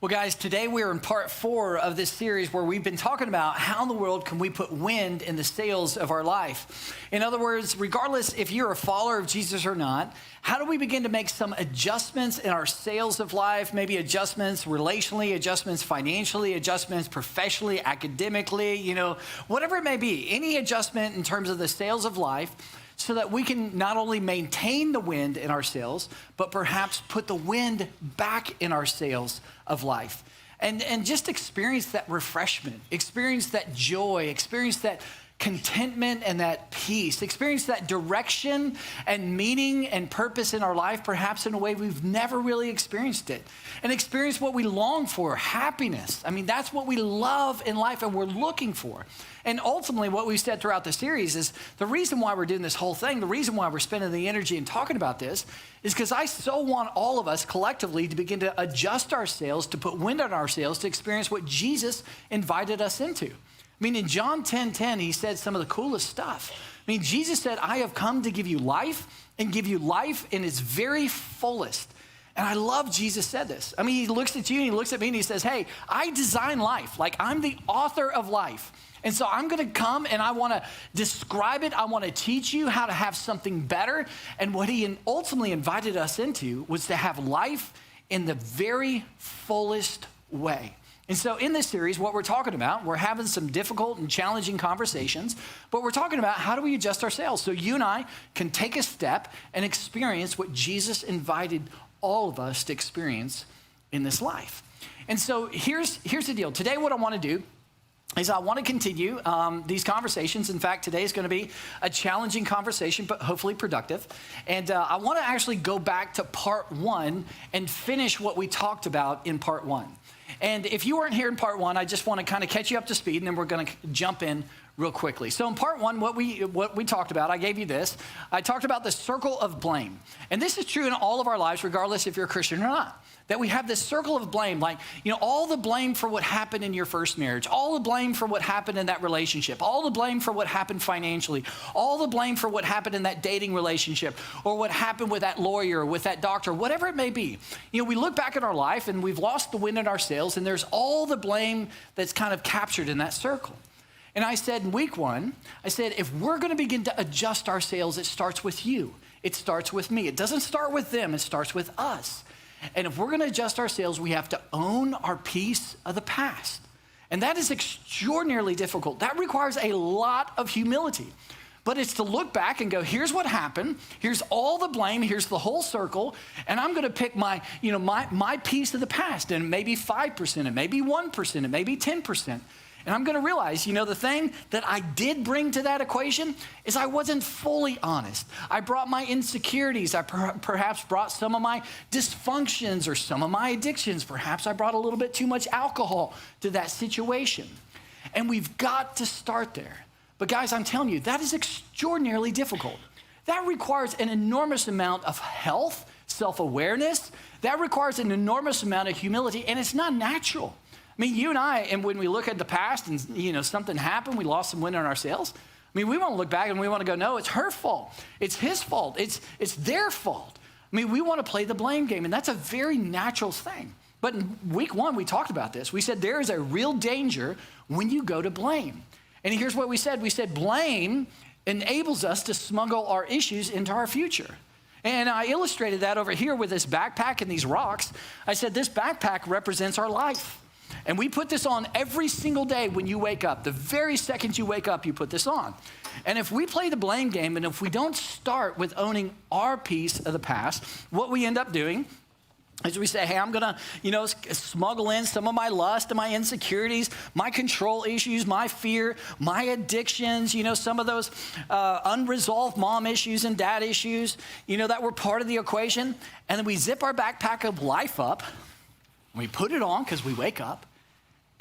Well, guys, today we are in part 4 of this series where we've been talking about how in the world can we put wind in the sails of our life. In other words, regardless if you're a follower of Jesus or not, how do we begin to make some adjustments in our sails of life, maybe adjustments relationally, adjustments financially, adjustments professionally, academically, whatever it may be, any adjustment in terms of the sails of life, so that we can not only maintain the wind in our sails, but perhaps put the wind back in our sails of life. And just experience that refreshment, experience that joy, experience that contentment and that peace, experience that direction and meaning and purpose in our life, perhaps in a way we've never really experienced it. And experience what we long for, happiness. I mean, that's what we love in life and we're looking for. And ultimately, what we've said throughout the series is the reason why we're doing this whole thing, the reason why we're spending the energy and talking about this is because I so want all of us collectively to begin to adjust our sails, to put wind on our sails, to experience what Jesus invited us into. I mean, in John 10:10, he said some of the coolest stuff. I mean, Jesus said, I have come to give you life and give you life in its very fullest. And I love Jesus said this. I mean, he looks at you and he looks at me and he says, hey, I design life. Like, I'm the author of life. And so I'm going to come and I want to describe it. I want to teach you how to have something better. And what he ultimately invited us into was to have life in the very fullest way. And so in this series, what we're talking about, we're having some difficult and challenging conversations, but we're talking about how do we adjust our sails so you and I can take a step and experience what Jesus invited all of us to experience in this life. And so here's the deal. Today, what I want to do is I want to continue these conversations. In fact, today is going to be a challenging conversation, but hopefully productive. And I want to actually go back to part 1 and finish what we talked about in part 1. And if you weren't here in part 1, I just want to kind of catch you up to speed, and then we're going to jump in real quickly. So in part 1, what we talked about, I gave you this. I talked about the circle of blame. And this is true in all of our lives, regardless if you're a Christian or not. That we have this circle of blame, like, all the blame for what happened in your first marriage, all the blame for what happened in that relationship, all the blame for what happened financially, all the blame for what happened in that dating relationship, or what happened with that lawyer, or with that doctor, whatever it may be. We look back at our life and we've lost the wind in our sails, and there's all the blame that's kind of captured in that circle. And I said in week 1, I said, if we're going to begin to adjust our sails, it starts with you. It starts with me. It doesn't start with them. It starts with us. And if we're going to adjust our sails, we have to own our piece of the past. And that is extraordinarily difficult. That requires a lot of humility. But it's to look back and go, here's what happened. Here's all the blame. Here's the whole circle. And I'm going to pick my piece of the past. And maybe 5%, and maybe 1%, and maybe 10%. And I'm going to realize, the thing that I did bring to that equation is I wasn't fully honest. I brought my insecurities. I perhaps brought some of my dysfunctions or some of my addictions. Perhaps I brought a little bit too much alcohol to that situation. And we've got to start there. But guys, I'm telling you, that is extraordinarily difficult. That requires an enormous amount of health, self-awareness. That requires an enormous amount of humility, and it's not natural. I mean, you and I, and when we look at the past and, something happened, we lost some wind in our sails. I mean, we want to look back and we want to go, no, it's her fault. It's his fault. It's their fault. I mean, we want to play the blame game, and that's a very natural thing. But in week 1, we talked about this. We said there is a real danger when you go to blame. And here's what we said. We said blame enables us to smuggle our issues into our future. And I illustrated that over here with this backpack and these rocks. I said this backpack represents our life. And we put this on every single day when you wake up. The very second you wake up, you put this on. And if we play the blame game, and if we don't start with owning our piece of the past, what we end up doing is we say, hey, I'm going to, smuggle in some of my lust and my insecurities, my control issues, my fear, my addictions, some of those unresolved mom issues and dad issues, that were part of the equation. And then we zip our backpack of life up, and we put it on because we wake up,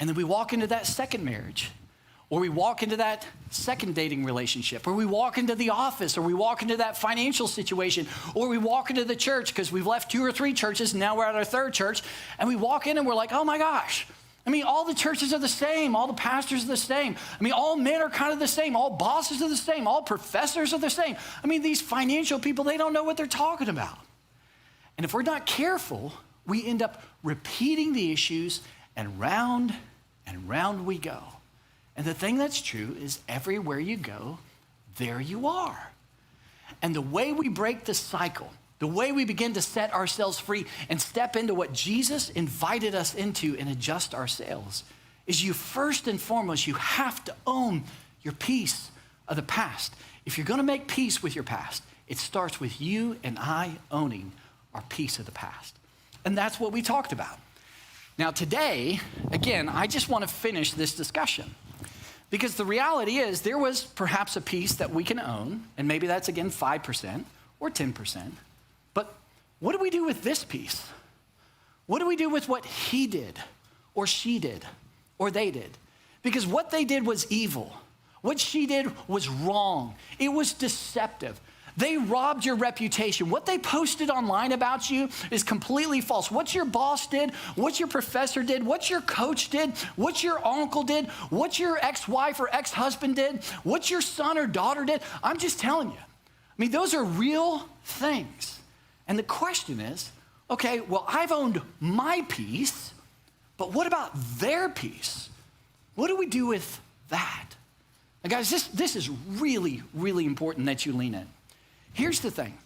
and then we walk into that second marriage, or we walk into that second dating relationship, or we walk into the office, or we walk into that financial situation, or we walk into the church because we've left 2 or 3 churches and now we're at our 3rd church, and we walk in and we're like, oh my gosh. All the churches are the same. All the pastors are the same. All men are kind of the same. All bosses are the same. All professors are the same. These financial people, they don't know what they're talking about. And if we're not careful, we end up repeating the issues, and round we go. And the thing that's true is everywhere you go, there you are. And the way we break the cycle, the way we begin to set ourselves free and step into what Jesus invited us into and adjust ourselves, is you first and foremost, you have to own your piece of the past. If you're going to make peace with your past, it starts with you and I owning our piece of the past. And that's what we talked about. Now today, again, I just want to finish this discussion. Because the reality is there was perhaps a piece that we can own, and maybe that's, again, 5% or 10%. But what do we do with this piece? What do we do with what he did or she did or they did? Because what they did was evil. What she did was wrong. It was deceptive. They robbed your reputation. What they posted online about you is completely false. What your boss did, what your professor did, what your coach did, what your uncle did, what your ex-wife or ex-husband did, what your son or daughter did. I'm just telling you. Those are real things. And the question is, okay, well, I've owned my piece, but what about their piece? What do we do with that? Now, guys, this is really, really important that you lean in. Here's the thing.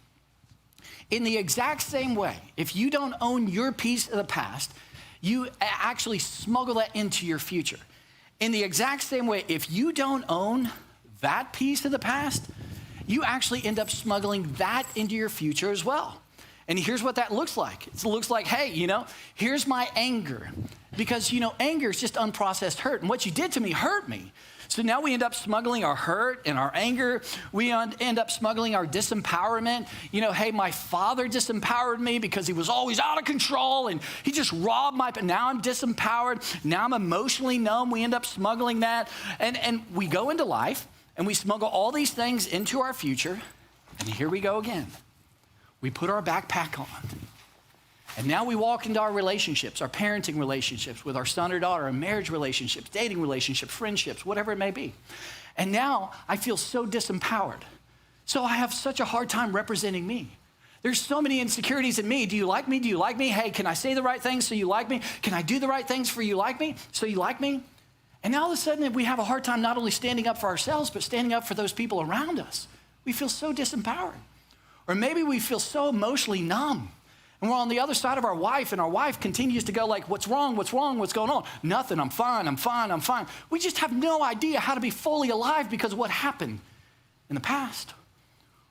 In the exact same way, if you don't own your piece of the past, you actually smuggle that into your future. In the exact same way, if you don't own that piece of the past, you actually end up smuggling that into your future as well. And here's what that looks like. It looks like, hey, here's my anger. Because, anger is just unprocessed hurt. And what you did to me hurt me. So now we end up smuggling our hurt and our anger. We end up smuggling our disempowerment. Hey, my father disempowered me because he was always out of control and he just robbed my, now I'm disempowered. Now I'm emotionally numb. We end up smuggling that. And we go into life and we smuggle all these things into our future. And here we go again. We put our backpack on. And now we walk into our relationships, our parenting relationships with our son or daughter, our marriage relationships, dating relationships, friendships, whatever it may be. And now I feel so disempowered. So I have such a hard time representing me. There's so many insecurities in me. Do you like me? Do you like me? Hey, can I say the right things so you like me? Can I do the right things for you like me so you like me? And now all of a sudden we have a hard time not only standing up for ourselves, but standing up for those people around us. We feel so disempowered. Or maybe we feel so emotionally numb. And we're on the other side of our wife, and our wife continues to go like, what's wrong, what's wrong, what's going on? Nothing, I'm fine, I'm fine, I'm fine. We just have no idea how to be fully alive because of what happened in the past.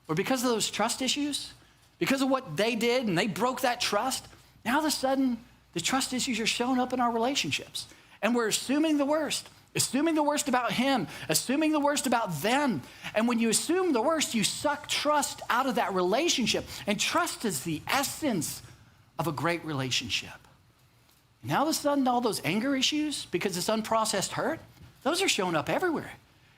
Or because of those trust issues, because of what they did and they broke that trust. Now all of a sudden, the trust issues are showing up in our relationships. And we're assuming the worst about him, assuming the worst about them. And when you assume the worst, you suck trust out of that relationship. And trust is the essence of a great relationship. And now all of a sudden, all those anger issues, because it's unprocessed hurt, those are showing up everywhere.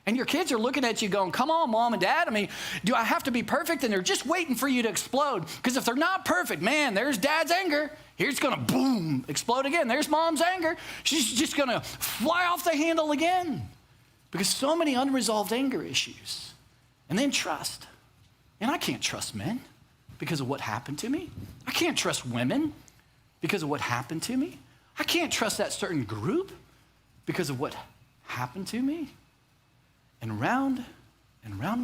And your kids are looking at you going, come on, mom and dad. Do I have to be perfect? And they're just waiting for you to explode. Because if they're not perfect, man, there's dad's anger. Here's going to boom, explode again. There's mom's anger. She's just going to fly off the handle again. Because so many unresolved anger issues. And then trust. And I can't trust men because of what happened to me. I can't trust women because of what happened to me. I can't trust that certain group because of what happened to me. And round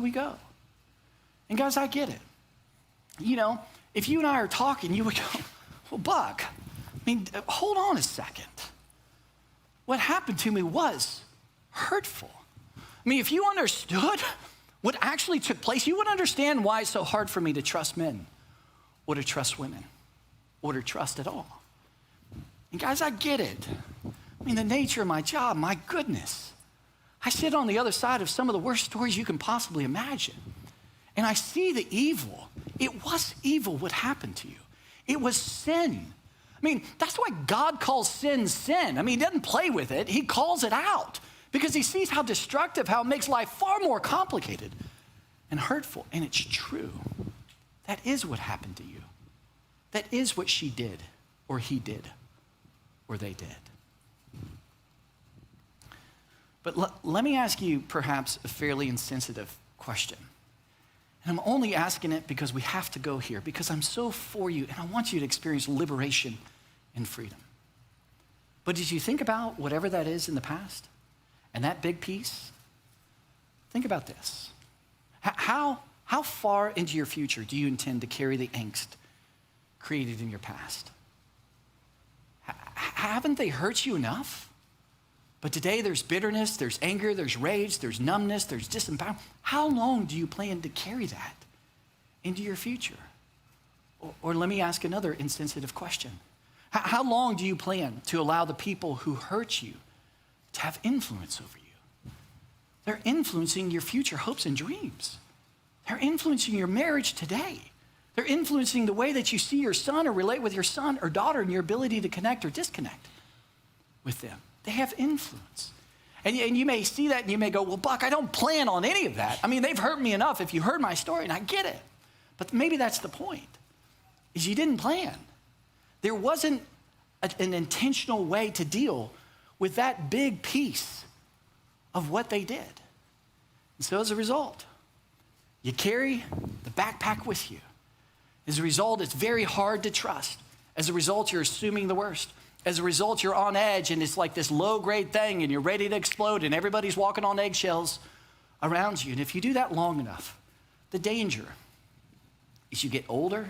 we go. And guys, I get it. You know, if you and I are talking, you would go, well, Buck, I mean, hold on a second. What happened to me was hurtful. I mean, if you understood what actually took place, you would understand why it's so hard for me to trust men or to trust women or to trust at all. And guys, I get it. I mean, the nature of my job, my goodness. I sit on the other side of some of the worst stories you can possibly imagine. And I see the evil. It was evil what happened to you. It was sin. I mean, that's why God calls sin, sin. I mean, he doesn't play with it. He calls it out because he sees how destructive, how it makes life far more complicated and hurtful. And it's true. That is what happened to you. That is what she did, or he did, or they did. But let me ask you perhaps a fairly insensitive question. And I'm only asking it because we have to go here, because I'm so for you, and I want you to experience liberation and freedom. But did you think about whatever that is in the past and that big piece? Think about this. How far into your future do you intend to carry the angst created in your past? Haven't they hurt you enough? But today there's bitterness, there's anger, there's rage, there's numbness, there's disempowerment. How long do you plan to carry that into your future? Or let me ask another insensitive question. How long do you plan to allow the people who hurt you to have influence over you? They're influencing your future hopes and dreams. They're influencing your marriage today. They're influencing the way that you see your son or relate with your son or daughter and your ability to connect or disconnect with them. They have influence. And you may see that and you may go, well, Buck, I don't plan on any of that. I mean, they've hurt me enough if you heard my story, and I get it. But maybe that's the point, is you didn't plan. There wasn't an intentional way to deal with that big piece of what they did. And so as a result, you carry the backpack with you. As a result, it's very hard to trust. As a result, you're assuming the worst. As a result, you're on edge, and it's like this low-grade thing, and you're ready to explode, and everybody's walking on eggshells around you. And if you do that long enough, the danger is you get older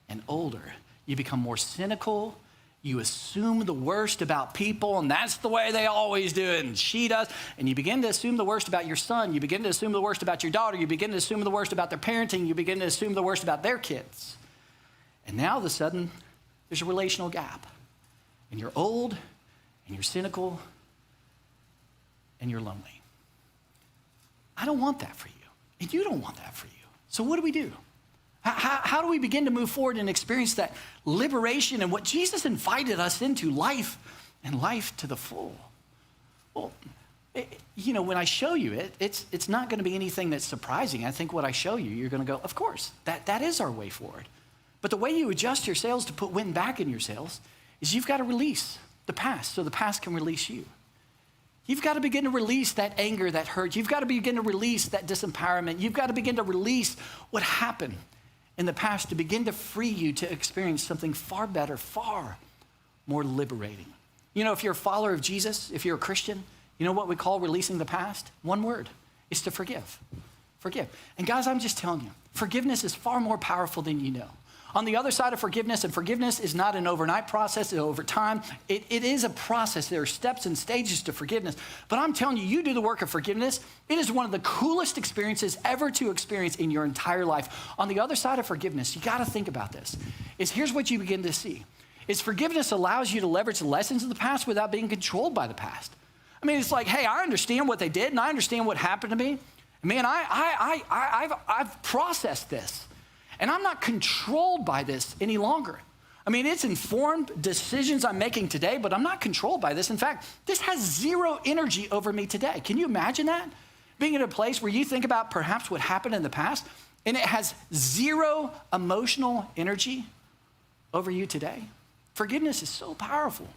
and older. You become more cynical. You assume the worst about people, and that's the way they always do it, and she does. And you begin to assume the worst about your son. You begin to assume the worst about your daughter. You begin to assume the worst about their parenting. You begin to assume the worst about their kids. And now, all of a sudden, there's a relational gap. And you're old, and you're cynical, and you're lonely. I don't want that for you, and you don't want that for you. So what do we do? How do we begin to move forward and experience that liberation and what Jesus invited us into, life and life to the full? Well, when I show you it, it's not going to be anything that's surprising. I think what I show you, you're going to go, of course, that is our way forward. But the way you adjust your sails to put wind back in your sails is you've got to release the past so the past can release you. You've got to begin to release that anger, that hurt. You've got to begin to release that disempowerment. You've got to begin to release what happened in the past to begin to free you to experience something far better, far more liberating. You know, if you're a follower of Jesus, if you're a Christian, you know what we call releasing the past? One word, is to forgive. Forgive. And guys, I'm just telling you, forgiveness is far more powerful than you know. On the other side of forgiveness, and forgiveness is not an overnight process, it's over time. It is a process. There are steps and stages to forgiveness. But I'm telling you, you do the work of forgiveness, it is one of the coolest experiences ever to experience in your entire life. On the other side of forgiveness, you got to think about this, is here's what you begin to see, is forgiveness allows you to leverage the lessons of the past without being controlled by the past. I mean, it's like, hey, I understand what they did, and I understand what happened to me. Man, I've processed this. And I'm not controlled by this any longer. I mean, it's informed decisions I'm making today, but I'm not controlled by this. In fact, this has zero energy over me today. Can you imagine that? Being in a place where you think about perhaps what happened in the past, and it has zero emotional energy over you today. Forgiveness is so powerful.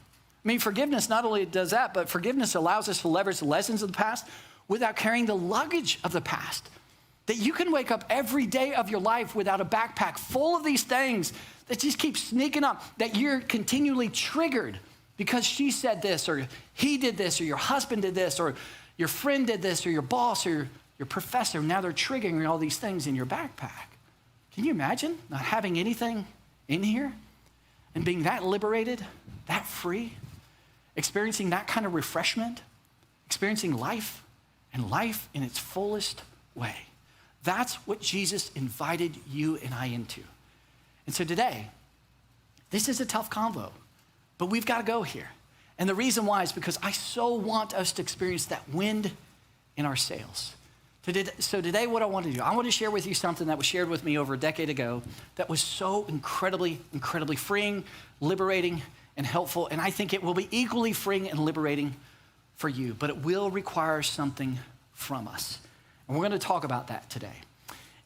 I mean, forgiveness not only does that, but forgiveness allows us to leverage the lessons of the past without carrying the luggage of the past That you can wake up every day of your life without a backpack full of these things that just keep sneaking up, that you're continually triggered because she said this, or he did this, or your husband did this, or your friend did this, or your boss, or your professor. Now they're triggering all these things in your backpack. Can you imagine not having anything in here and being that liberated, that free, experiencing that kind of refreshment, experiencing life and life in its fullest way? That's what Jesus invited you and I into. And so today, this is a tough convo, but we've got to go here. And the reason why is because I so want us to experience that wind in our sails. So today, what I want to do, I want to share with you something that was shared with me over a decade ago that was so incredibly, incredibly freeing, liberating, and helpful. And I think it will be equally freeing and liberating for you, but it will require something from us. And we're going to talk about that today.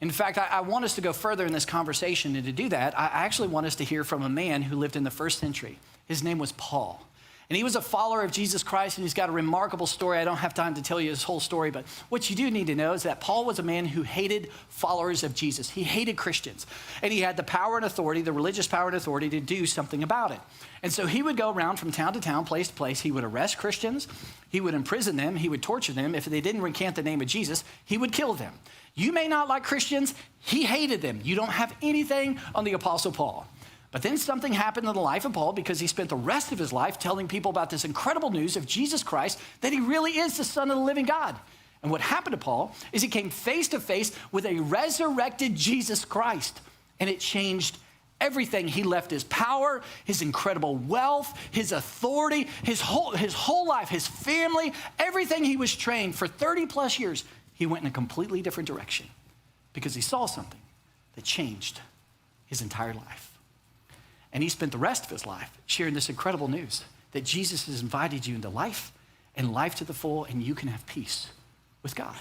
In fact, I want us to go further in this conversation, and to do that, I actually want us to hear from a man who lived in the first century. His name was Paul. And he was a follower of Jesus Christ, and he's got a remarkable story. I don't have time to tell you his whole story, but what you do need to know is that Paul was a man who hated followers of Jesus. He hated Christians, and he had the power and authority, the religious power and authority to do something about it. And so he would go around from town to town, place to place. He would arrest Christians. He would imprison them. He would torture them. If they didn't recant the name of Jesus, he would kill them. You may not like Christians. He hated them. You don't have anything on the Apostle Paul. But then something happened in the life of Paul because he spent the rest of his life telling people about this incredible news of Jesus Christ, that he really is the Son of the living God. And what happened to Paul is he came face to face with a resurrected Jesus Christ, and it changed everything. He left his power, his incredible wealth, his authority, his whole life, his family, everything he was trained for 30 plus years. He went in a completely different direction because he saw something that changed his entire life. And he spent the rest of his life sharing this incredible news that Jesus has invited you into life and life to the full, and you can have peace with God.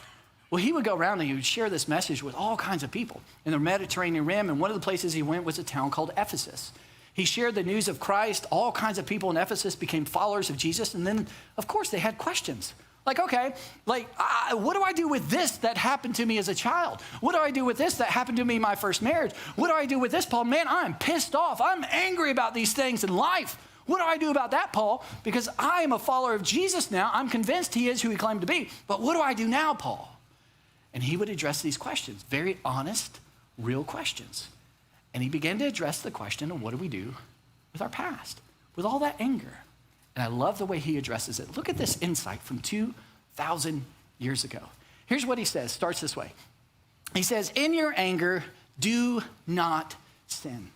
Well, he would go around and he would share this message with all kinds of people in the Mediterranean Rim, and one of the places he went was a town called Ephesus. He shared the news of Christ. All kinds of people in Ephesus became followers of Jesus, and then, of course, they had questions. Like, okay, what do I do with this that happened to me as a child? What do I do with this that happened to me in my first marriage? What do I do with this, Paul? Man, I'm pissed off. I'm angry about these things in life. What do I do about that, Paul? Because I am a follower of Jesus now. I'm convinced he is who he claimed to be. But what do I do now, Paul? And he would address these questions, very honest, real questions. And he began to address the question of what do we do with our past, with all that anger. And I love the way he addresses it. Look at this insight from 2,000 years ago. Here's what he says, starts this way. He says, in your anger, do not sin.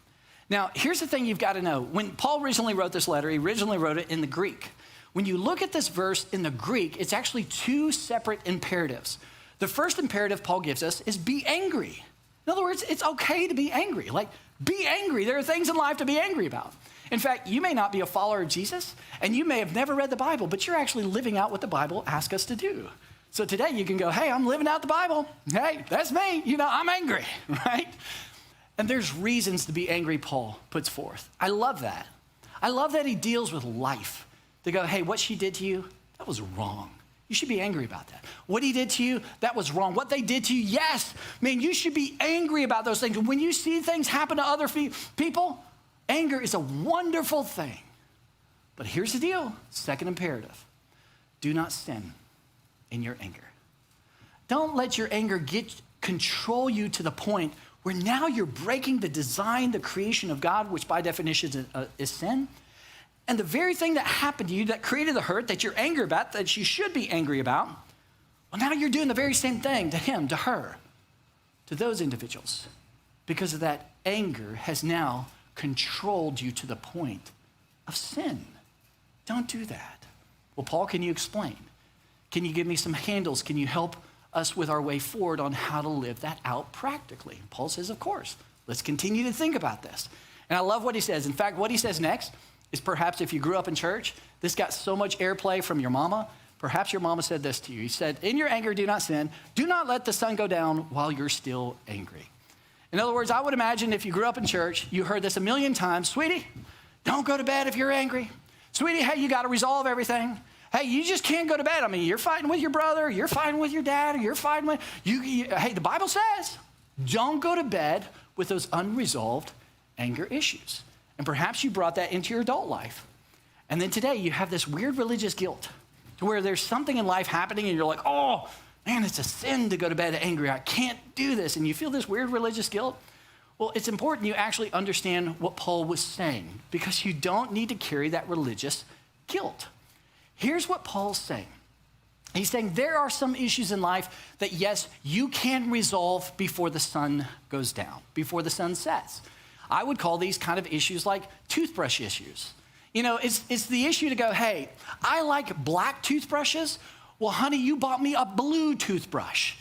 Now, here's the thing you've got to know. When Paul originally wrote this letter, he originally wrote it in the Greek. When you look at this verse in the Greek, it's actually two separate imperatives. The first imperative Paul gives us is be angry. In other words, it's okay to be angry. Like, be angry. There are things in life to be angry about. In fact, you may not be a follower of Jesus, and you may have never read the Bible, but you're actually living out what the Bible asks us to do. So today you can go, hey, I'm living out the Bible. Hey, that's me. I'm angry, right? And there's reasons to be angry, Paul puts forth. I love that. I love that he deals with life. To go, hey, what she did to you, that was wrong. You should be angry about that. What he did to you, that was wrong. What they did to you, yes. Man, you should be angry about those things. When you see things happen to other people, anger is a wonderful thing. But here's the deal, second imperative. Do not sin in your anger. Don't let your anger control you to the point where now you're breaking the design, the creation of God, which by definition is sin. And the very thing that happened to you that created the hurt that you're angry about, that you should be angry about, well, now you're doing the very same thing to him, to her, to those individuals. Because of that anger has now controlled you to the point of sin. Don't do that. Well, Paul, can you explain? Can you give me some handles? Can you help us with our way forward on how to live that out practically? Paul says, of course. Let's continue to think about this. And I love what he says. In fact, what he says next is perhaps if you grew up in church, this got so much airplay from your mama, perhaps your mama said this to you. He said, in your anger, do not sin. Do not let the sun go down while you're still angry. In other words, I would imagine if you grew up in church, you heard this a million times. Sweetie, don't go to bed if you're angry. Sweetie, hey, you got to resolve everything. Hey, you just can't go to bed. I mean, you're fighting with your brother, you're fighting with your dad, or you're fighting with, hey, the Bible says, don't go to bed with those unresolved anger issues. And perhaps you brought that into your adult life. And then today you have this weird religious guilt to where there's something in life happening and you're like, oh, man, it's a sin to go to bed angry. I can't do this. And you feel this weird religious guilt. Well, it's important you actually understand what Paul was saying because you don't need to carry that religious guilt. Here's what Paul's saying. He's saying there are some issues in life that, yes, you can resolve before the sun goes down, before the sun sets. I would call these kind of issues like toothbrush issues. You know, it's the issue to go, hey, I like black toothbrushes. Well, honey, you bought me a blue toothbrush.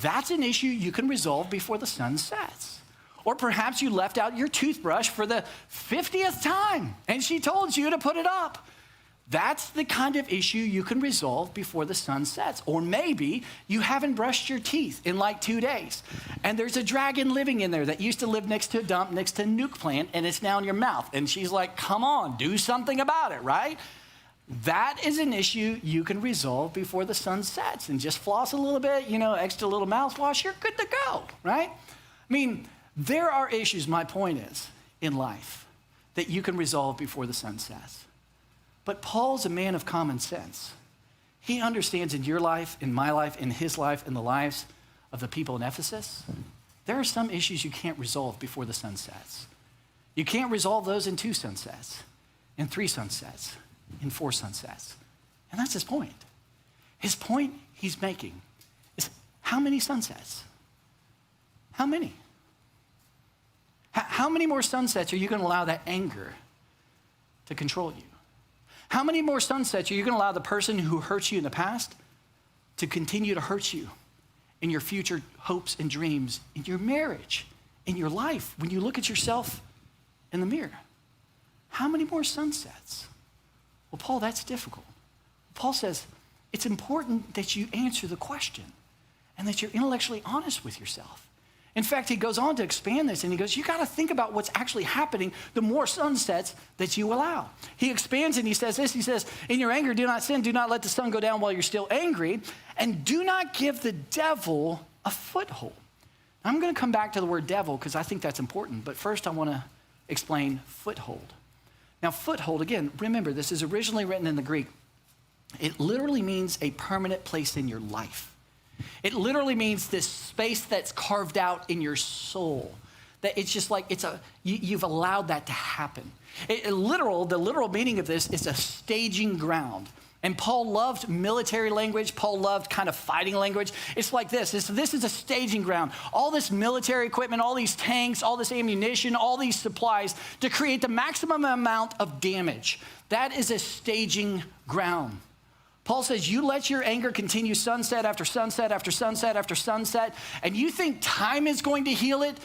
That's an issue you can resolve before the sun sets. Or perhaps you left out your toothbrush for the 50th time and she told you to put it up. That's the kind of issue you can resolve before the sun sets. Or maybe you haven't brushed your teeth in like 2 days, and there's a dragon living in there that used to live next to a dump, next to a nuke plant, and it's now in your mouth. And she's like, come on, do something about it, right? That is an issue you can resolve before the sun sets. And just floss a little bit, extra little mouthwash, you're good to go, right? I mean, there are issues, my point is, in life that you can resolve before the sun sets. But Paul's a man of common sense. He understands in your life, in my life, in his life, in the lives of the people in Ephesus, there are some issues you can't resolve before the sun sets. You can't resolve those in 2 sunsets, in 3 sunsets, in 4 sunsets. And that's his point. His point he's making is how many sunsets? How many? How many more sunsets are you going to allow that anger to control you? How many more sunsets are you going to allow the person who hurt you in the past to continue to hurt you in your future hopes and dreams, in your marriage, in your life, when you look at yourself in the mirror? How many more sunsets? Well, Paul, that's difficult. Paul says it's important that you answer the question and that you're intellectually honest with yourself. In fact, he goes on to expand this and he goes, you got to think about what's actually happening the more sunsets that you allow. He expands and he says this, he says, in your anger, do not sin, do not let the sun go down while you're still angry, and do not give the devil a foothold. I'm going to come back to the word devil because I think that's important, but first I want to explain foothold. Now, foothold, again, remember, this is originally written in the Greek. It literally means a permanent place in your life. It literally means this space that's carved out in your soul. That it's just like you've allowed that to happen. The literal meaning of this is a staging ground. And Paul loved military language. Paul loved kind of fighting language. It's like this. This is a staging ground. All this military equipment, all these tanks, all this ammunition, all these supplies to create the maximum amount of damage. That is a staging ground. Paul says, you let your anger continue sunset after sunset after sunset after sunset, and you think time is going to heal it?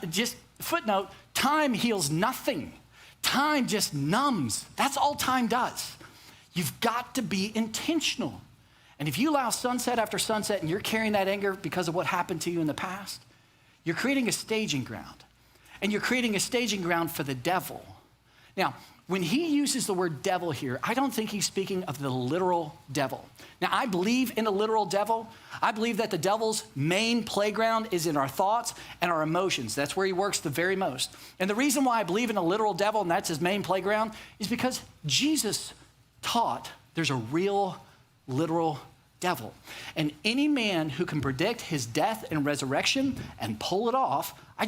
Just footnote, time heals nothing. Time just numbs. That's all time does. You've got to be intentional. And if you allow sunset after sunset and you're carrying that anger because of what happened to you in the past, you're creating a staging ground. And you're creating a staging ground for the devil. Now, when he uses the word devil here, I don't think he's speaking of the literal devil. Now, I believe in a literal devil. I believe that the devil's main playground is in our thoughts and our emotions. That's where he works the very most. And the reason why I believe in a literal devil, and that's his main playground, is because Jesus taught there's a real, literal devil. And any man who can predict his death and resurrection and pull it off, I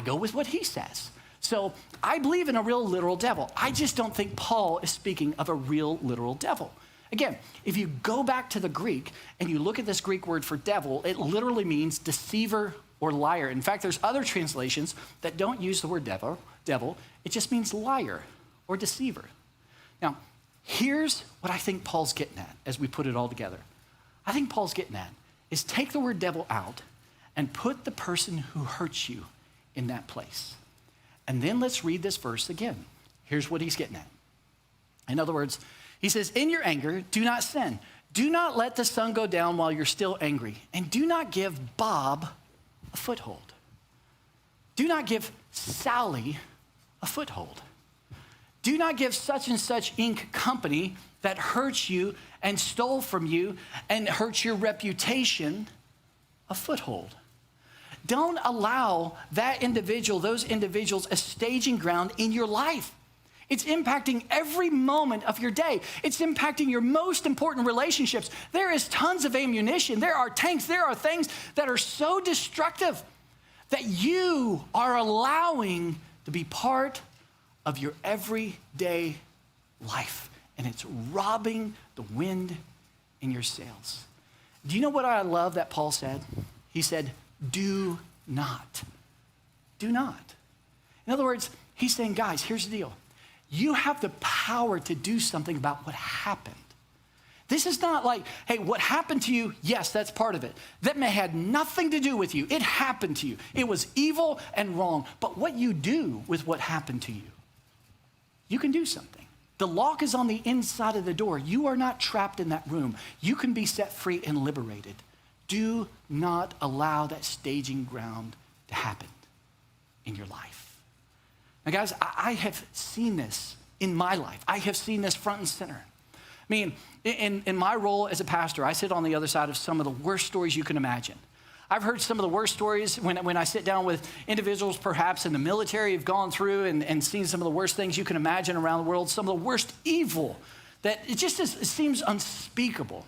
go with what he says. So I believe in a real literal devil. I just don't think Paul is speaking of a real literal devil. Again, if you go back to the Greek and you look at this Greek word for devil, it literally means deceiver or liar. In fact, there's other translations that don't use the word devil. It just means liar or deceiver. Now, here's what I think Paul's getting at as we put it all together. I think Paul's getting at is take the word devil out and put the person who hurts you in that place. And then let's read this verse again. Here's what he's getting at. In other words, he says, in your anger, do not sin. Do not let the sun go down while you're still angry. And do not give Bob a foothold. Do not give Sally a foothold. Do not give such and such ink company that hurts you and stole from you and hurts your reputation a foothold. Don't allow that individual, those individuals, a staging ground in your life. It's impacting every moment of your day. It's impacting your most important relationships. There is tons of ammunition. There are tanks. There are things that are so destructive that you are allowing to be part of your everyday life. And it's robbing the wind in your sails. Do you know what I love that Paul said? He said, do not. Do not. In other words, he's saying, guys, here's the deal. You have the power to do something about what happened. This is not like, hey, what happened to you? Yes, that's part of it. That may had nothing to do with you. It happened to you. It was evil and wrong. But what you do with what happened to you, you can do something. The lock is on the inside of the door. You are not trapped in that room. You can be set free and liberated. Do not allow that staging ground to happen in your life. Now, guys, I have seen this in my life. I have seen this front and center. I mean, in my role as a pastor, I sit on the other side of some of the worst stories you can imagine. I've heard some of the worst stories when I sit down with individuals perhaps in the military who've gone through and seen some of the worst things you can imagine around the world, some of the worst evil that it seems unspeakable.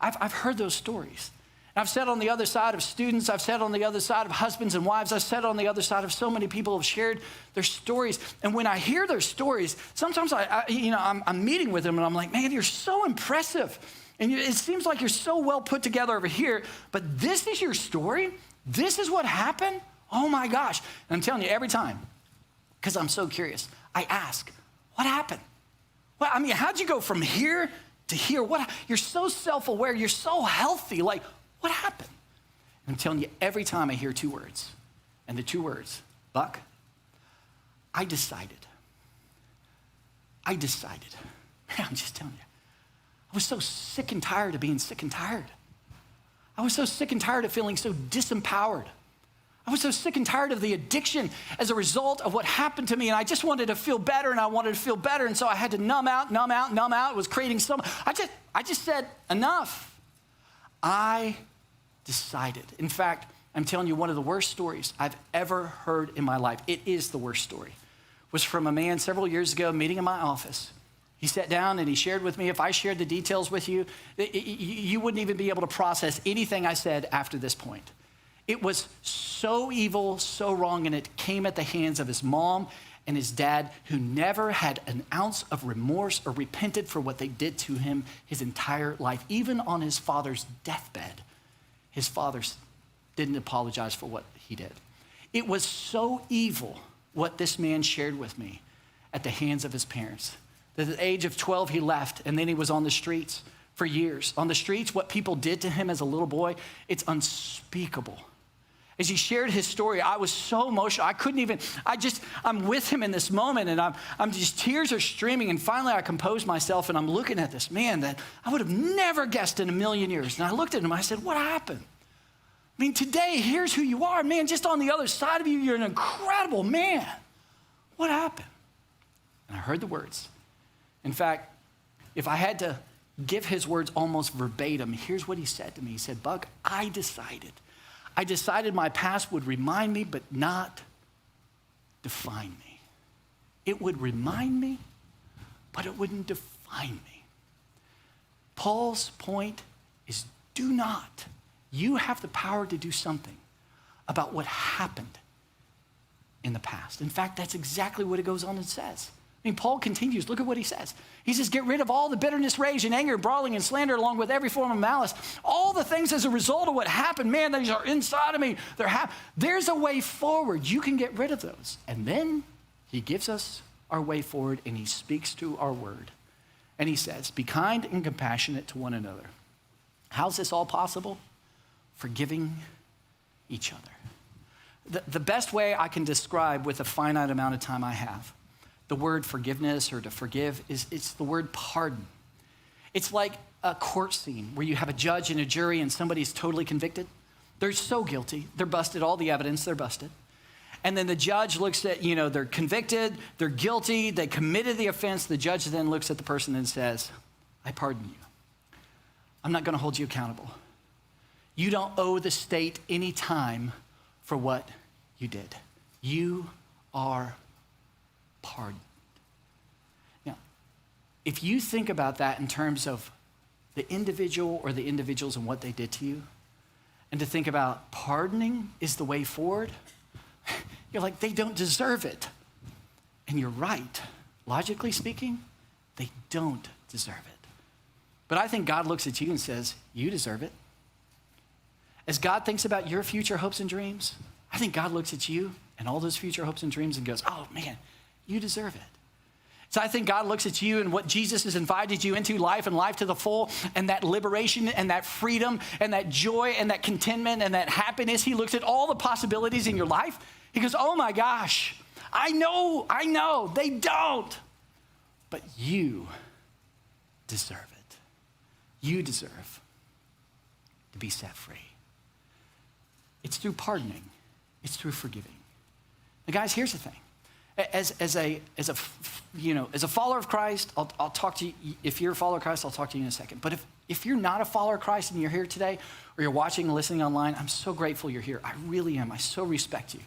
I've heard those stories. I've sat on the other side of students. I've sat on the other side of husbands and wives. I've sat on the other side of so many people who have shared their stories. And when I hear their stories, sometimes I'm meeting with them and I'm like, man, you're so impressive. And it seems like you're so well put together over here, but this is your story? This is what happened? Oh my gosh. And I'm telling you every time, because I'm so curious, I ask, what happened? Well, I mean, how'd you go from here to here? You're so self-aware. You're so healthy. Like, what happened? And I'm telling you, every time I hear two words, and the two words, Buck, I decided. Man, I'm just telling you. I was so sick and tired of being sick and tired. I was so sick and tired of feeling so disempowered. I was so sick and tired of the addiction as a result of what happened to me. And I just wanted to feel better, and I wanted to feel better. And so I had to numb out. It was creating I just said, enough. I decided. In fact, I'm telling you, one of the worst stories I've ever heard in my life, it is the worst story, was from a man several years ago meeting in my office. He sat down and he shared with me, if I shared the details with you, you wouldn't even be able to process anything I said after this point. It was so evil, so wrong, and it came at the hands of his mom and his dad, who never had an ounce of remorse or repented for what they did to him his entire life. Even on his father's deathbed, his father didn't apologize for what he did. It was so evil what this man shared with me at the hands of his parents. At the age of 12, he left, and then he was on the streets for years. On the streets, what people did to him as a little boy, it's unspeakable. As he shared his story, I was so emotional. I'm with him in this moment, and I'm just, tears are streaming. And finally, I composed myself, and I'm looking at this man that I would have never guessed in a million years. And I looked at him, and I said, what happened? I mean, today, here's who you are. Man, just on the other side of you, you're an incredible man. What happened? And I heard the words. In fact, if I had to give his words almost verbatim, here's what he said to me. He said, Buck, I decided my past would remind me, but not define me. It would remind me, but it wouldn't define me. Paul's point is, do not. You have the power to do something about what happened in the past. In fact, that's exactly what it goes on and says. I mean, Paul continues. Look at what he says. He says, get rid of all the bitterness, rage, and anger, brawling, and slander, along with every form of malice. All the things as a result of what happened, man, these are inside of me. There's a way forward. You can get rid of those. And then he gives us our way forward, and he speaks to our word. And he says, be kind and compassionate to one another. How's this all possible? Forgiving each other. The best way I can describe with the finite amount of time I have the word forgiveness or to forgive it's the word pardon. It's like a court scene where you have a judge and a jury and somebody's totally convicted. They're so guilty. They're busted. All the evidence, they're busted. And then the judge looks at, they're convicted, they're guilty, they committed the offense. The judge then looks at the person and says, I pardon you. I'm not going to hold you accountable. You don't owe the state any time for what you did. You are pardoned. Now, if you think about that in terms of the individual or the individuals and what they did to you, and to think about pardoning is the way forward, you're like, they don't deserve it. And you're right. Logically speaking, they don't deserve it. But I think God looks at you and says, you deserve it. As God thinks about your future hopes and dreams, I think God looks at you and all those future hopes and dreams and goes, oh man, you deserve it. So I think God looks at you and what Jesus has invited you into, life and life to the full, and that liberation and that freedom and that joy and that contentment and that happiness. He looks at all the possibilities in your life. He goes, oh my gosh, I know, they don't. But you deserve it. You deserve to be set free. It's through pardoning. It's through forgiving. Now guys, here's the thing. As a follower of Christ, I'll talk to you. If you're a follower of Christ, I'll talk to you in a second. But if you're not a follower of Christ and you're here today, or you're watching and listening online, I'm so grateful you're here. I really am. I so respect you.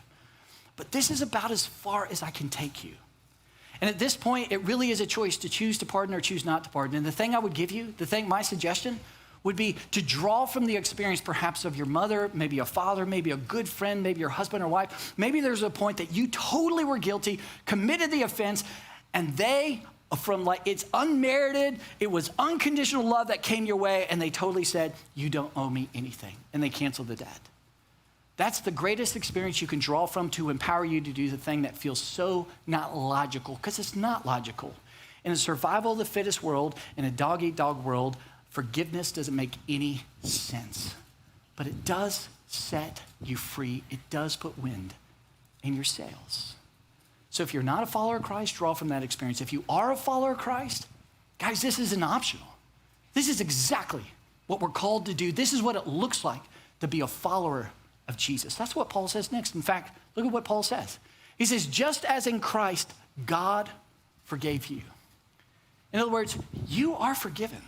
But this is about as far as I can take you. And at this point, it really is a choice to choose to pardon or choose not to pardon. And the thing I would give you, my suggestion would be to draw from the experience perhaps of your mother, maybe a father, maybe a good friend, maybe your husband or wife. Maybe there's a point that you totally were guilty, committed the offense, and they, it's unmerited, it was unconditional love that came your way, and they totally said, you don't owe me anything, and they canceled the debt. That's the greatest experience you can draw from to empower you to do the thing that feels so not logical, because it's not logical. In a survival of the fittest world, in a dog-eat-dog world, forgiveness doesn't make any sense, but it does set you free. It does put wind in your sails. So if you're not a follower of Christ, draw from that experience. If you are a follower of Christ, guys, this isn't optional. This is exactly what we're called to do. This is what it looks like to be a follower of Jesus. That's what Paul says next. In fact, look at what Paul says. He says, just as in Christ, God forgave you. In other words, you are forgiven.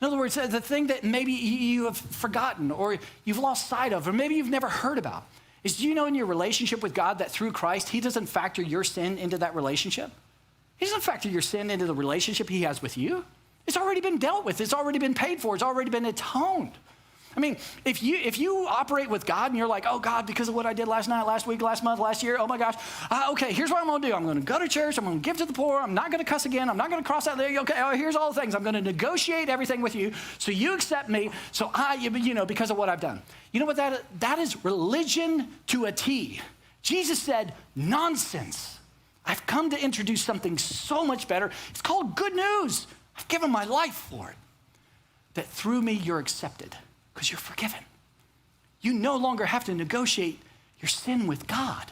In other words, the thing that maybe you have forgotten or you've lost sight of or maybe you've never heard about is, do you know in your relationship with God that through Christ, he doesn't factor your sin into that relationship? He doesn't factor your sin into the relationship he has with you. It's already been dealt with. It's already been paid for. It's already been atoned. I mean, if you operate with God and you're like, oh God, because of what I did last night, last week, last month, last year, oh my gosh, okay, here's what I'm gonna do. I'm gonna go to church, I'm gonna give to the poor, I'm not gonna cuss again, I'm not gonna cross out there, okay, here's all the things. I'm gonna negotiate everything with you so you accept me, so because of what I've done. You know what that is? Religion to a T. Jesus said, nonsense. I've come to introduce something so much better. It's called good news. I've given my life for it. That through me you're accepted. Because you're forgiven. You no longer have to negotiate your sin with God.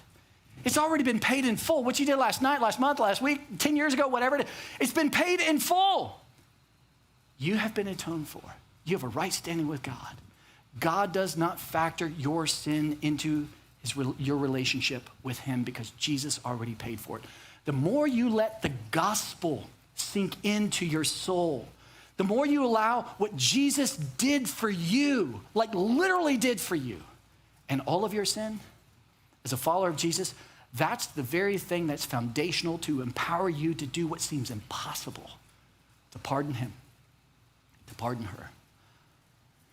It's already been paid in full. What you did last night, last month, last week, 10 years ago, whatever it is, it's been paid in full. You have been atoned for. You have a right standing with God. God does not factor your sin into your relationship with him because Jesus already paid for it. The more you let the gospel sink into your soul, the more you allow what Jesus did for you, like literally did for you, and all of your sin, as a follower of Jesus, that's the very thing that's foundational to empower you to do what seems impossible, to pardon him, to pardon her,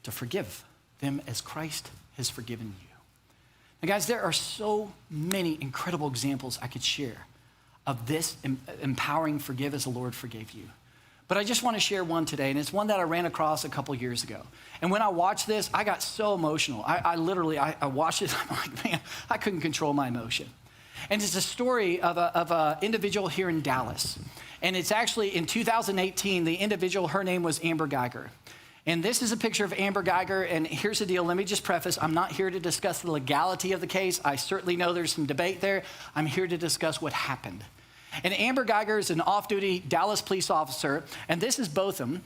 to forgive them as Christ has forgiven you. Now guys, there are so many incredible examples I could share of this empowering forgive as the Lord forgave you. But I just want to share one today, and it's one that I ran across a couple years ago. And when I watched this, I got so emotional. I literally watched it, I'm like, man, I couldn't control my emotion. And it's a story of an individual here in Dallas. And it's actually in 2018, the individual, her name was Amber Geiger. And this is a picture of Amber Geiger, and here's the deal. Let me just preface, I'm not here to discuss the legality of the case. I certainly know there's some debate there. I'm here to discuss what happened. And Amber Geiger is an off-duty Dallas police officer, and this is Botham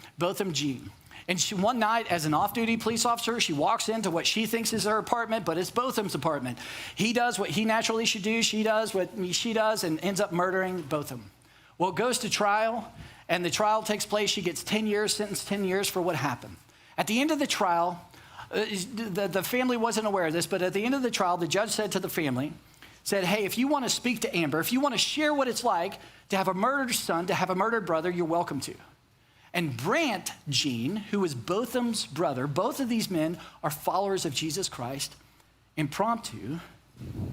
Jean. And one night, as an off-duty police officer, she walks into what she thinks is her apartment, but it's Botham's apartment. He does what he naturally should do. She does what she does and ends up murdering Botham. Well, it goes to trial, and the trial takes place. She gets 10 years, sentenced 10 years for what happened. At the end of the trial, the family wasn't aware of this, but at the end of the trial, the judge said to the family, hey, if you want to speak to Amber, if you want to share what it's like to have a murdered son, to have a murdered brother, you're welcome to. And Brant Jean, who is Botham's brother, both of these men are followers of Jesus Christ, impromptu,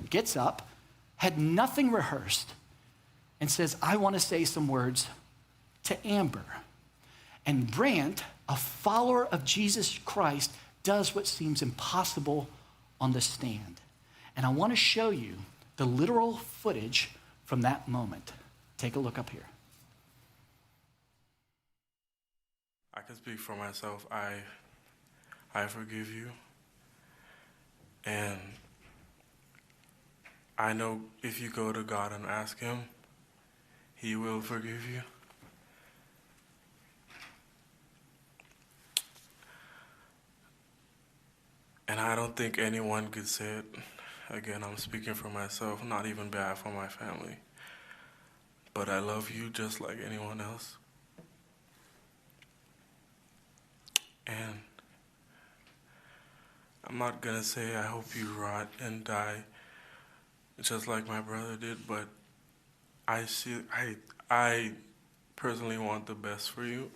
gets up, had nothing rehearsed, and says, I want to say some words to Amber. And Brant, a follower of Jesus Christ, does what seems impossible on the stand. And I want to show you the literal footage from that moment. Take a look up here. I can speak for myself. I forgive you. And I know if you go to God and ask him, he will forgive you. And I don't think anyone could say it. Again, I'm speaking for myself, not even bad for my family. But I love you just like anyone else. And I'm not gonna say I hope you rot and die just like my brother did, but I personally want the best for you.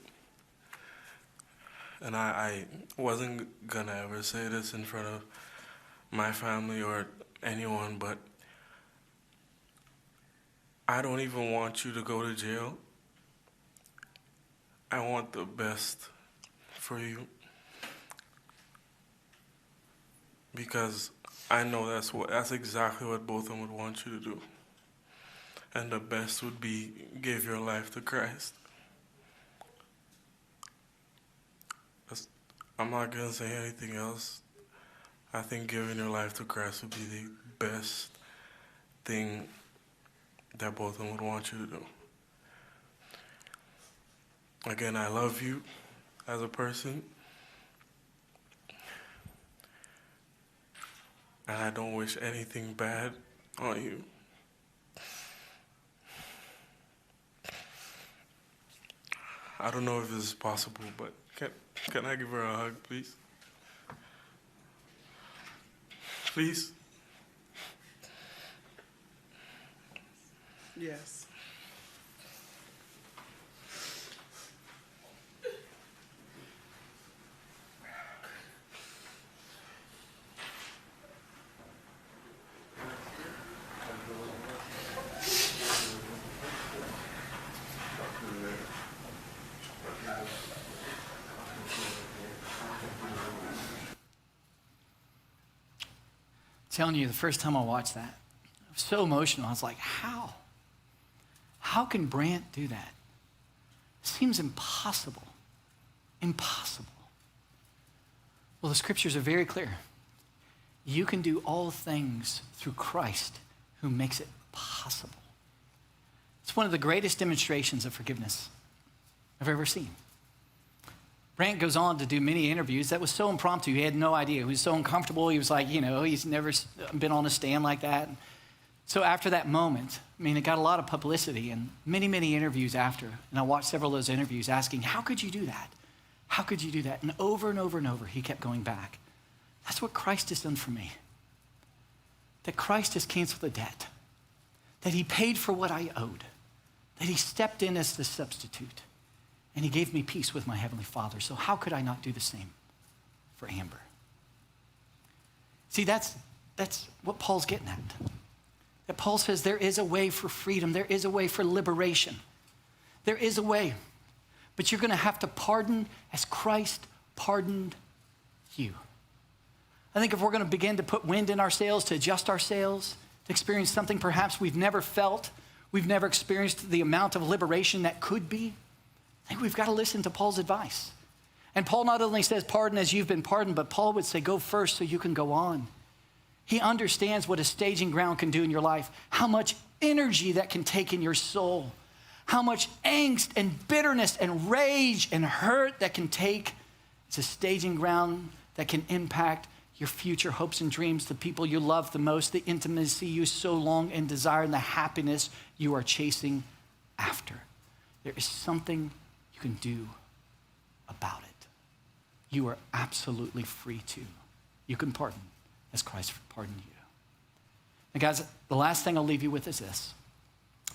And I wasn't gonna ever say this in front of my family or anyone, but I don't even want you to go to jail. I want the best for you, because I know that's exactly what both of them would want you to do. And the best would be give your life to Christ. I'm not gonna say anything else. I think giving your life to Christ would be the best thing that both of them would want you to do. Again, I love you as a person, and I don't wish anything bad on you. I don't know if this is possible, but can I give her a hug, please? Please? Yes. Telling you, the first time I watched that, I was so emotional. I was like, how? How can Brant do that? It seems impossible. Impossible. Well, the scriptures are very clear. You can do all things through Christ who makes it possible. It's one of the greatest demonstrations of forgiveness I've ever seen. Brant goes on to do many interviews. That was so impromptu. He had no idea. He was so uncomfortable. He was like, he's never been on a stand like that. So after that moment, it got a lot of publicity and many, many interviews after. And I watched several of those interviews asking, how could you do that? How could you do that? And over and over and over, he kept going back. That's what Christ has done for me. That Christ has canceled the debt. That he paid for what I owed. That he stepped in as the substitute. And he gave me peace with my Heavenly Father. So how could I not do the same for Amber? See, that's what Paul's getting at. That Paul says there is a way for freedom. There is a way for liberation. There is a way. But you're going to have to pardon as Christ pardoned you. I think if we're going to begin to put wind in our sails, to adjust our sails, to experience something perhaps we've never felt, we've never experienced the amount of liberation that could be, I think we've got to listen to Paul's advice. And Paul not only says, pardon as you've been pardoned, but Paul would say, go first so you can go on. He understands what a staging ground can do in your life, how much energy that can take in your soul, how much angst and bitterness and rage and hurt that can take It's a staging ground that can impact your future hopes and dreams, the people you love the most, the intimacy you so long and desire, and the happiness you are chasing after. There is something you can do about it. You are absolutely free to. You can pardon as Christ pardoned you. And guys, the last thing I'll leave you with is this.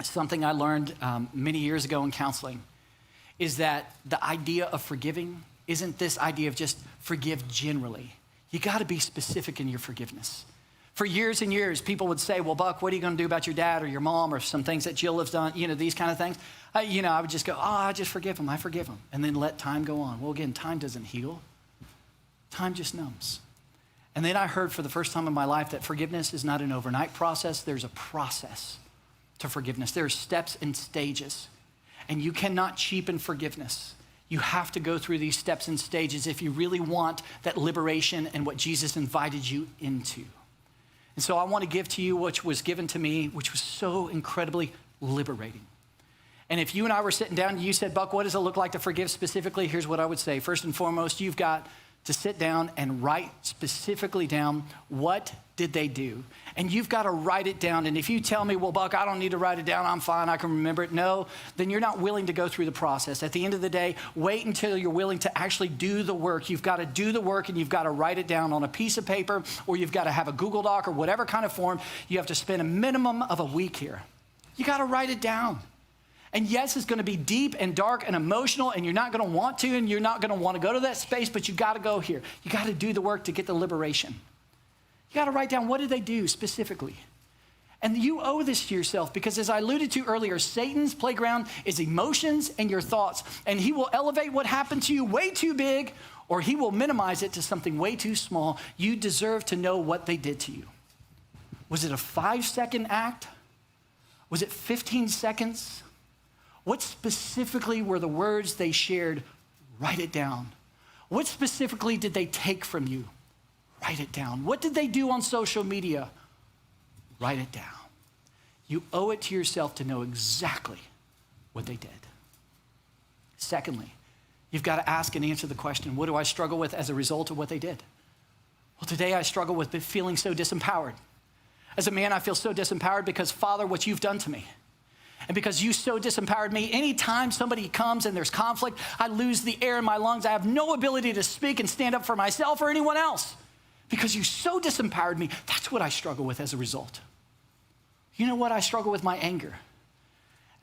Something I learned many years ago in counseling is that the idea of forgiving isn't this idea of just forgive generally. You got to be specific in your forgiveness. For years and years, people would say, well, Buck, what are you going to do about your dad or your mom or some things that Jill has done, these kind of things. I would just go, I just forgive them. I forgive them. And then let time go on. Well, again, time doesn't heal. Time just numbs. And then I heard for the first time in my life that forgiveness is not an overnight process. There's a process to forgiveness. There are steps and stages. And you cannot cheapen forgiveness. You have to go through these steps and stages if you really want that liberation and what Jesus invited you into. And so I want to give to you what was given to me, which was so incredibly liberating. And if you and I were sitting down and you said, Buck, what does it look like to forgive specifically? Here's what I would say. First and foremost, you've got to sit down and write specifically down what did they do. And you've got to write it down. And if you tell me, well, Buck, I don't need to write it down, I'm fine, I can remember it. No, then you're not willing to go through the process. At the end of the day, wait until you're willing to actually do the work. You've got to do the work and you've got to write it down on a piece of paper, or you've got to have a Google Doc or whatever kind of form. You have to spend a minimum of a week here. You got to write it down. And yes, it's going to be deep and dark and emotional, and you're not going to want to, and you're not going to want to go to that space, but you got to go here. You got to do the work to get the liberation. You got to write down, what did they do specifically? And you owe this to yourself, because as I alluded to earlier, Satan's playground is emotions and your thoughts, and he will elevate what happened to you way too big, or he will minimize it to something way too small. You deserve to know what they did to you. Was it a 5-second act? Was it 15 seconds? What specifically were the words they shared? Write it down. What specifically did they take from you? Write it down. What did they do on social media? Write it down. You owe it to yourself to know exactly what they did. Secondly, you've got to ask and answer the question, what do I struggle with as a result of what they did? Well, today I struggle with feeling so disempowered. As a man, I feel so disempowered because, Father, what you've done to me. And because you so disempowered me, anytime somebody comes and there's conflict, I lose the air in my lungs. I have no ability to speak and stand up for myself or anyone else. Because you so disempowered me, that's what I struggle with as a result. You know what? I struggle with my anger.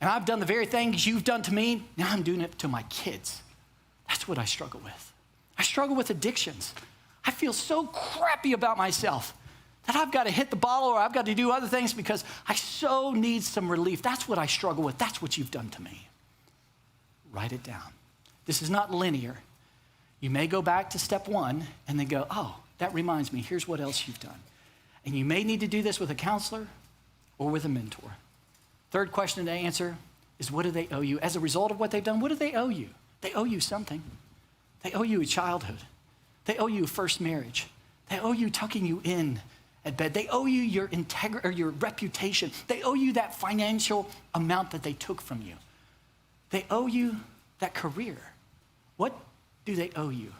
And I've done the very things you've done to me, now I'm doing it to my kids. That's what I struggle with. I struggle with addictions. I feel so crappy about myself that I've got to hit the bottle or I've got to do other things because I so need some relief. That's what I struggle with. That's what you've done to me. Write it down. This is not linear. You may go back to step one and then go, oh, that reminds me, here's what else you've done. And you may need to do this with a counselor or with a mentor. Third question to answer is, what do they owe you? As a result of what they've done, what do they owe you? They owe you something. They owe you a childhood. They owe you a first marriage. They owe you tucking you in at bed. They owe you your integrity or your reputation. They owe you that financial amount that they took from you. They owe you that career. What do they owe you?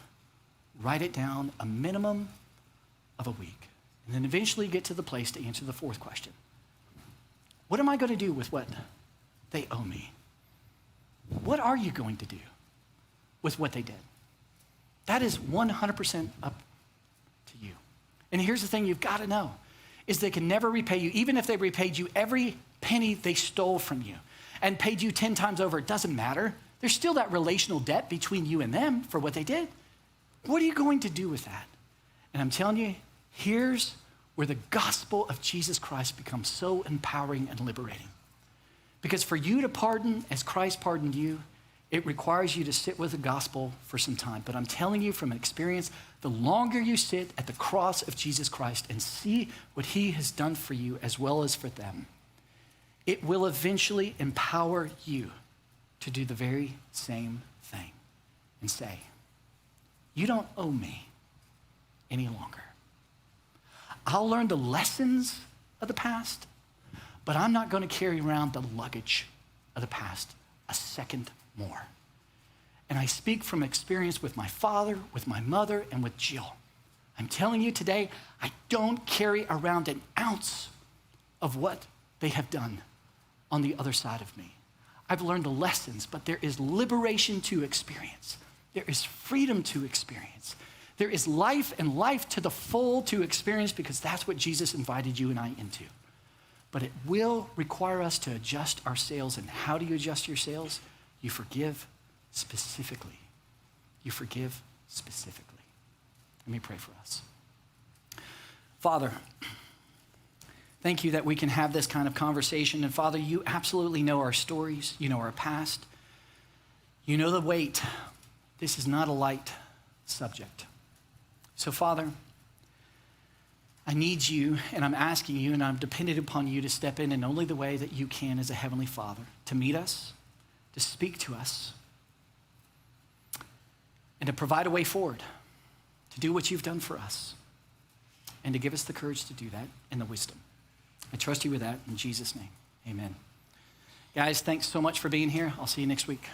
Write it down, a minimum of a week. And then eventually get to the place to answer the fourth question. What am I going to do with what they owe me? What are you going to do with what they did? That is 100% up to you. And here's the thing you've got to know, is they can never repay you. Even if they repaid you every penny they stole from you and paid you 10 times over, it doesn't matter. There's still that relational debt between you and them for what they did. What are you going to do with that? And I'm telling you, here's where the gospel of Jesus Christ becomes so empowering and liberating. Because for you to pardon as Christ pardoned you, it requires you to sit with the gospel for some time. But I'm telling you from experience, the longer you sit at the cross of Jesus Christ and see what he has done for you as well as for them, it will eventually empower you to do the very same thing and say, you don't owe me any longer. I'll learn the lessons of the past, but I'm not going to carry around the luggage of the past a second more. And I speak from experience with my father, with my mother, and with Jill. I'm telling you today, I don't carry around an ounce of what they have done on the other side of me. I've learned the lessons, but there is liberation to experience. There is freedom to experience. There is life and life to the full to experience, because that's what Jesus invited you and I into. But it will require us to adjust our sails. And how do you adjust your sails? You forgive specifically. You forgive specifically. Let me pray for us. Father, thank you that we can have this kind of conversation. And Father, you absolutely know our stories. You know our past. You know the weight. This is not a light subject. So Father, I need you, and I'm asking you, and I'm dependent upon you to step in only the way that you can as a heavenly Father, to meet us, to speak to us, and to provide a way forward, to do what you've done for us, and to give us the courage to do that and the wisdom. I trust you with that in Jesus' name. Amen. Guys, thanks so much for being here. I'll see you next week.